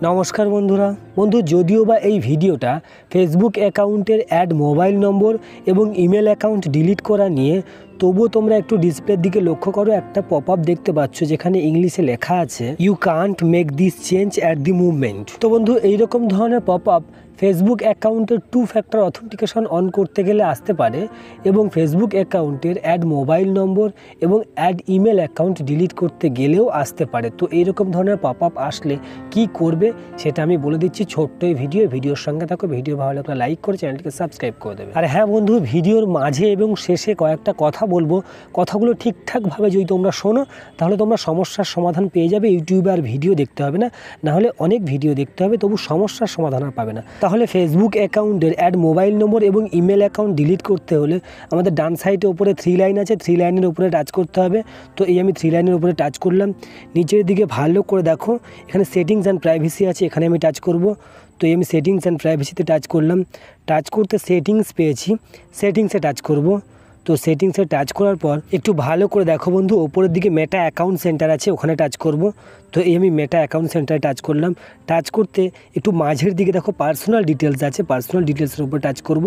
নমস্কার বন্ধু যদিও বা এই ভিডিওটা ফেসবুক অ্যাকাউন্টের অ্যাড মোবাইল নম্বর এবং ইমেল অ্যাকাউন্ট ডিলিট করা নিয়ে, তবুও তোমরা একটু ডিসপ্লের দিকে লক্ষ্য করো। একটা পপ আপ দেখতে পাচ্ছ যেখানে ইংলিশে লেখা আছে you can't make this change at the movement. তো বন্ধু এইরকম ধরনের পপ আপ ফেসবুক অ্যাকাউন্টের 2 ফ্যাক্টর অথেন্টিকেশন অন করতে গেলে আসতে পারে, এবং ফেসবুক অ্যাকাউন্টের অ্যাড মোবাইল নম্বর এবং অ্যাড ইমেল অ্যাকাউন্ট ডিলিট করতে গেলেও আসতে পারে। তো এইরকম ধরনের পপ আপ আসলে কি করবে সেটা আমি বলে দিচ্ছি ছোট্ট এই ভিডিওর সঙ্গে থাকো। ভিডিও ভালো লাগলে লাইক করে চ্যানেলটিকে সাবস্ক্রাইব করে দেবে। আর হ্যাঁ বন্ধু, ভিডিওর মাঝে এবং শেষে কয়েকটা কথা বলবো। কথাগুলো ঠিকঠাকভাবে যদি তোমরা শোনো তাহলে তোমরা সমস্যার সমাধান পেয়ে যাবে। ইউটিউবে আর ভিডিও দেখতে হবে না, নাহলে অনেক ভিডিও দেখতে হবে, তবু সমস্যার সমাধান আর পাবে না। তাহলে ফেসবুক অ্যাকাউন্টের অ্যাড মোবাইল নম্বর এবং ইমেল অ্যাকাউন্ট ডিলিট করতে হলে আমাদের ডান সাইডে উপরে 3 লাইন আছে, 3 লাইনের উপরে টাচ করতে হবে। তো এই আমি 3 লাইনের উপরে টাচ করলাম। নিচের দিকে ভালো করে দেখো, এখানে সেটিংস অ্যান্ড প্রাইভেসি আছে, এখানে আমি টাচ করব। তো আমি সেটিংস অ্যান্ড প্রাইভেসিতে টাচ করলাম। টাচ করতে সেটিংস পেয়েছি, সেটিংসে টাচ করব। তো সেটিংসে টাচ করার পর একটু ভালো করে দেখো বন্ধু, ওপরের দিকে মেটা অ্যাকাউন্ট সেন্টার আছে, ওখানে টাচ করব। তো এই আমি মেটা অ্যাকাউন্ট সেন্টারে টাচ করলাম। টাচ করতে একটু মাঝের দিকে দেখো পার্সোনাল ডিটেলস আছে, পার্সোনাল ডিটেলসের উপর টাচ করব।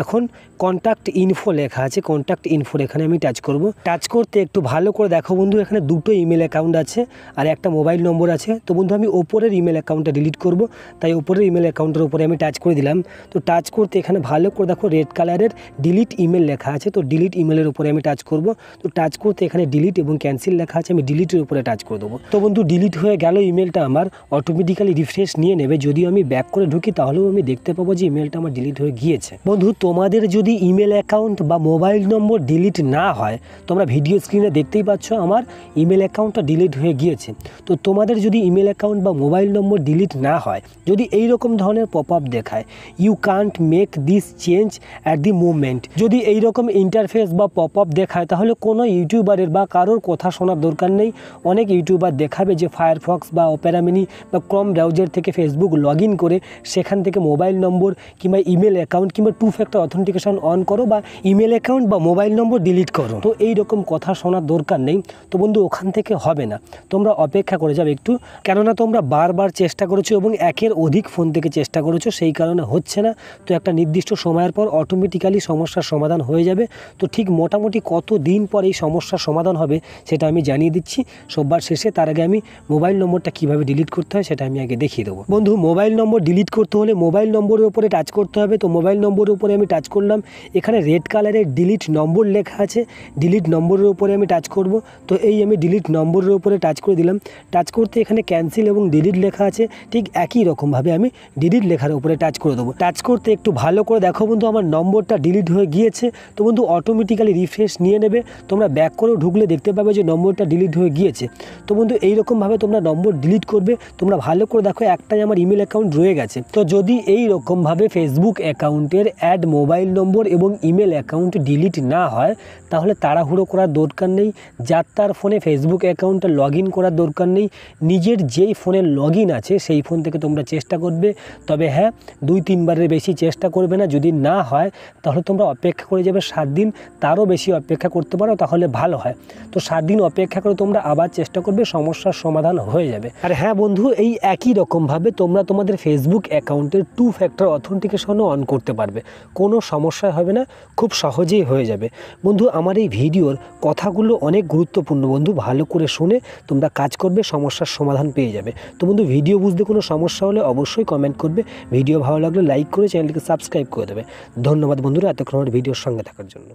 এখন কন্ট্যাক্ট ইনফো লেখা আছে, কন্ট্যাক্ট ইনফোর এখানে আমি টাচ করব। টাচ করতে একটু ভালো করে দেখো বন্ধু, এখানে 2টো ইমেল অ্যাকাউন্ট আছে আর একটা মোবাইল নম্বর আছে। তো বন্ধু আমি ওপরের ইমেল অ্যাকাউন্টটা ডিলিট করব, তাই ওপরের ইমেল অ্যাকাউন্টের উপরে আমি টাচ করে দিলাম। তো টাচ করতে এখানে ভালো করে দেখো রেড কালারের ডিলিট ইমেল লেখা আছে, তো ডিলিট ইমেলের উপরে আমি টাচ করব। তো টাচ করতে এখানে ডিলিট এবং ক্যান্সেল লেখা আছে, আমি ডিলিটের উপরে টাচ করে দেবো। তো বন্ধু ডিলিট হয়ে গেল ইমেলটা, আমার অটোমেটিক্যালি রিফ্রেশ নিয়ে নেবে। যদিও আমি ব্যাক করে ঢুকি তাহলেও আমি দেখতে পাবো যে ইমেলটা আমার ডিলিট হয়ে গিয়েছে। বন্ধু তোমাদের যদি ইমেল অ্যাকাউন্ট বা মোবাইল নম্বর ডিলিট না হয়, তোমরা ভিডিও স্ক্রিনে দেখতেই পাচ্ছ আমার ইমেল অ্যাকাউন্টটা ডিলিট হয়ে গিয়েছে। তো তোমাদের যদি ইমেল অ্যাকাউন্ট বা মোবাইল নম্বর ডিলিট না হয়, যদি এই রকম ধরনের পপ আপ দেখায় you can't make this change at the movement, যদি এই রকম ইন্টারফেস বা পপ আপ দেখায়, তাহলে কোনো ইউটিউবারের বা কারোর কথা শোনার দরকার নেই। অনেক ইউটিউবার দেখাবে যে ফায়ারফক্স বা অপেরা মিনি বা ক্রোম ব্রাউজার থেকে ফেসবুক লগ ইন করে সেখান থেকে মোবাইল নম্বর কিংবা ইমেল অ্যাকাউন্ট কিংবা 2 ফ্যাক্টর অথেন্টিকেশন অন করো বা ইমেল অ্যাকাউন্ট বা মোবাইল নম্বর ডিলিট করো। তো এই রকম কথা শোনার দরকার নেই। তো বন্ধু ওখান থেকে হবে না, তোমরা অপেক্ষা করে যাবে একটু, কেননা তোমরা বারবার চেষ্টা করেছো এবং একের অধিক ফোন থেকে চেষ্টা করেছো, সেই কারণে হচ্ছে না। তো একটা নির্দিষ্ট সময়ের পর অটোমেটিক্যালি সমস্যার সমাধান হয়ে যাবে। তো ঠিক মোটামুটি কত দিন পর এই সমস্যার সমাধান হবে সেটা আমি জানিয়ে দিচ্ছি সববার শেষে। তার আগে আমি মোবাইল নম্বরটা কীভাবে ডিলিট করতে হয় সেটা আমি আগে দেখিয়ে দেবো। বন্ধু মোবাইল নম্বর ডিলিট করতে হলে মোবাইল নম্বরের উপরে টাচ করতে হবে। তো মোবাইল নম্বরের উপরে আমি টাচ করলাম, এখানে রেড কালারের ডিলিট নম্বর লেখা আছে, ডিলিট নম্বরের উপরে আমি টাচ করব। তো এই আমি ডিলিট নম্বরের উপরে টাচ করে দিলাম। টাচ করতে এখানে ক্যান্সেল এবং ডিলিট লেখা আছে, ঠিক একই রকমভাবে আমি ডিলিট লেখার উপরে টাচ করে দেবো। টাচ করতে একটু ভালো করে দেখো বন্ধু আমার নম্বরটা ডিলিট হয়ে গিয়েছে। তো বন্ধু অটোমেটিক্যালি রিফ্রেশ নিয়ে নেবে, তোমরা ব্যাক করেও ঢুকলে দেখতে পাবে যে নম্বরটা ডিলিট হয়ে গিয়েছে। তো বন্ধু এইরকমভাবে তোমরা নম্বর ডিলিট করবে। তোমরা ভালো করে দেখো একটাই আমার ইমেল অ্যাকাউন্ট রয়ে গেছে। তো যদি এই রকমভাবে ফেসবুক অ্যাকাউন্টের অ্যাড মোবাইল নম্বর এবং ইমেল অ্যাকাউন্ট ডিলিট না হয়, তাহলে তাড়াহুড়ো করার দরকার নেই। যার তার ফোনে ফেসবুক অ্যাকাউন্টটা লগ ইন করার দরকার নেই। নিজের যেই ফোনের লগ ইন আছে সেই ফোন থেকে তোমরা চেষ্টা করবে। তবে হ্যাঁ, 2-3 বারের বেশি চেষ্টা করবে না। যদি না হয় তাহলে তোমরা অপেক্ষা করে যাবে 7 দিন, তারও বেশি অপেক্ষা করতে পারো, তাহলে ভালো হয়। তো 7 দিন অপেক্ষা করে তোমরা আবার চেষ্টা করবে, সমস্যার সমাধান হয়ে যাবে। আর হ্যাঁ বন্ধু, এই একই রকমভাবে তোমরা তোমাদের ফেসবুক অ্যাকাউন্টের 2 ফ্যাক্টর অথেন্টিকেশনও অন করতে পারবে, কোনো সমস্যা হবে না, খুব সহজেই হয়ে যাবে। বন্ধু আমার এই ভিডিওর কথাগুলো অনেক গুরুত্বপূর্ণ বন্ধু, ভালো করে শুনে তোমরা কাজ করবে, সমস্যার সমাধান পেয়ে যাবে। তো বন্ধু ভিডিও বুঝতে কোনো সমস্যা হলে অবশ্যই কমেন্ট করবে, ভিডিও ভালো লাগলে লাইক করে চ্যানেলটিকে সাবস্ক্রাইব করে দেবে। ধন্যবাদ বন্ধুরা এতক্ষণ আমার ভিডিওর সঙ্গে থাকার জন্য।